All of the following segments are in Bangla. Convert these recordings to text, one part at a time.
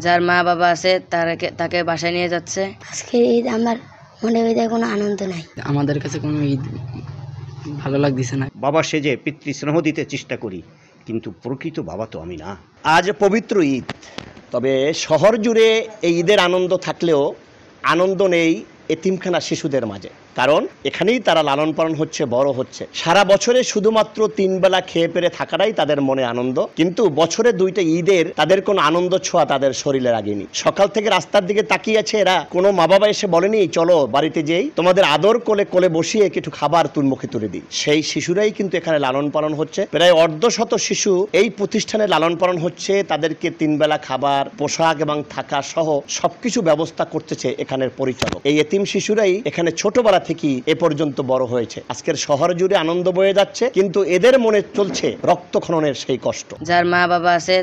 যার মা বাবা আছে তাকে বাসায় নিয়ে যাচ্ছে। আজকে ঈদ আমার মনে হইতে কোনো আনন্দ নাই, আমাদের কাছে কোনো ঈদ ভালো লাগতেছে না। বাবা সেজে পিতৃস্নেহ দিতে চেষ্টা করি, কিন্তু প্রকৃত বাবা তো আমি না। আজ পবিত্র ঈদ, তবে শহর জুড়ে এই ঈদের আনন্দ থাকলেও আনন্দ নেই এতিমখানা শিশুদের মাঝে। কারণ এখানেই তারা লালন পালন হচ্ছে, বড় হচ্ছে। সারা বছরে শুধুমাত্র 3 বেলা খেয়ে পেরে থাকাটাই তাদের মনে আনন্দ, কিন্তু বছরে 2টা ঈদের তাদের কোনো আনন্দ ছোঁয়া তাদের শরীরে লাগেনি। সকাল থেকে রাস্তার দিকে তাকিয়ে আছে এরা, কোনো মা বাবা এসে বলেনি চলো বাড়িতে যেই তোমাদের আদর কোলে কোলে বসিয়ে কিছু খাবার মুখে তুলে দিই। সেই শিশুরাই কিন্তু এখানে লালন পালন হচ্ছে। প্রায় 150 শিশু এই প্রতিষ্ঠানে লালন পালন হচ্ছে। তাদেরকে 3 বেলা খাবার, পোশাক এবং থাকা সহ সবকিছু ব্যবস্থা করতেছে এখানের পরিচালক। এই এতিম শিশুরাই এখানে ছোটবেলা থেকে এ পর্যন্ত বড় হয়েছে। আজকের শহর জুড়ে আনন্দ বয়ে যাচ্ছে, কিন্তু এদের মনে চলছে রক্তক্ষরণের সেই কষ্ট। যার মা বাবা আছে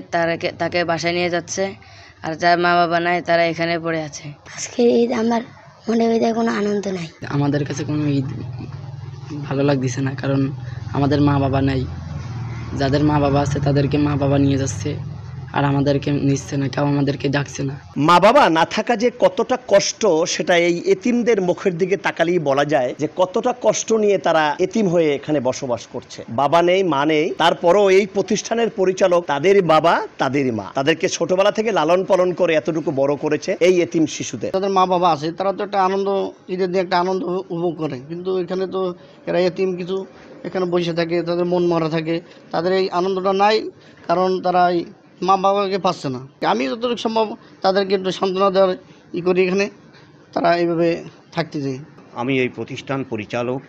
তাকে বাসায় নিয়ে যাচ্ছে, আর যার মা বাবা নাই তারা এখানে পড়ে আছে। আজকে ঈদ আমার মনে হইতে কোনো আনন্দ নাই, আমাদের কাছে কোনো ঈদ ভালো লাগতেছে না, কারণ আমাদের মা বাবা নাই। যাদের মা বাবা আছে তাদেরকে মা বাবা নিয়ে যাচ্ছে, আর আমাদেরকে নিচ্ছে না, কেউ আমাদেরকে ডাকছে না। মা বাবা না থাকা যে কতটা কষ্ট, সেটা এই এতিমদের মুখের দিকে তাকালেই বলা যায় যে কতটা কষ্ট নিয়ে তারা এতিম হয়ে এখানে বসবাস করছে। বাবা নেই, মা নেই, তারপরও এই প্রতিষ্ঠানের পরিচালক তাদের বাবা, তাদের মা, তাদেরকে ছোটবেলা থেকে লালন পালন করে এতটুকু বড় করেছে এই এতিম শিশুদের। তাদের মা বাবা আছে, তারা তো একটা আনন্দ, ঈদের দিয়ে একটা আনন্দ উপভোগ করে, কিন্তু এখানে তো এরা এতিম কিছু এখানে বসে থাকে, তাদের মন মারা থাকে, তাদের এই আনন্দটা নাই, কারণ তারা মা বাবাকে পাচ্ছে না। আমি যতটুকু সম্ভব তাদেরকে একটু সান্ত্বনা দেওয়ার করি এখানে, তারা এইভাবে থাকতে চাই। আমি এই প্রতিষ্ঠান পরিচালক,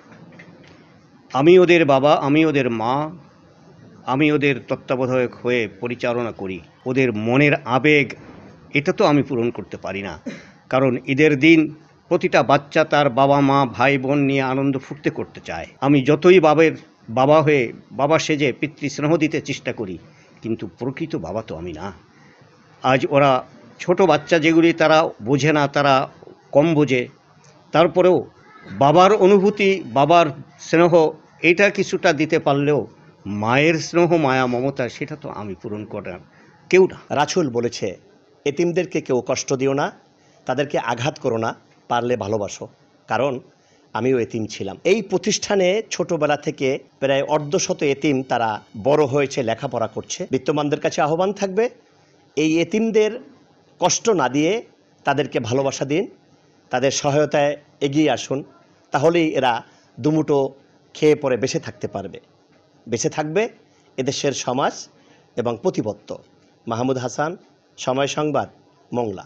আমি ওদের বাবা, আমি ওদের মা, আমি ওদের তত্ত্বাবধায়ক হয়ে পরিচালনা করি। ওদের মনের আবেগ এটা তো আমি পূরণ করতে পারি না, কারণ ঈদের দিন প্রতিটা বাচ্চা তার বাবা মা ভাই বোন নিয়ে আনন্দ ফুর্তি করতে চায়। আমি যতই বাবা হয়ে বাবা সেজে পিতৃস্নেহ দিতে চেষ্টা করি, কিন্তু প্রকৃত বাবা তো আমি না। আজ ওরা ছোট বাচ্চা যেগুলি তারা বোঝে না, তারা কম বোঝে, তারপরেও বাবার অনুভূতি, বাবার স্নেহ এটা কিছুটা দিতে পারলেও মায়ের স্নেহ, মায়া, মমতা সেটা তো আমি পূরণ করার কেউ না। রাসূল বলেছে, এতিমদেরকে কেউ কষ্ট দিও না, তাদেরকে আঘাত করো না, পারলে ভালোবাসো, কারণ আমিও এতিম ছিলাম। এই প্রতিষ্ঠানে ছোটবেলা থেকে প্রায় 150 এতিম তারা বড় হয়েছে, লেখাপড়া করছে। বিত্তমানদের কাছে আহ্বান থাকবে, এই এতিমদের কষ্ট না দিয়ে তাদেরকে ভালোবাসা দিন, তাদের সহায়তায় এগিয়ে আসুন, তাহলেই এরা দুমুঠো খেয়ে পরে বেঁচে থাকতে পারবে, বেঁচে থাকবে এদেশের সমাজ এবং প্রতিপত্ত। মাহমুদ হাসান, সময় সংবাদ, মোংলা।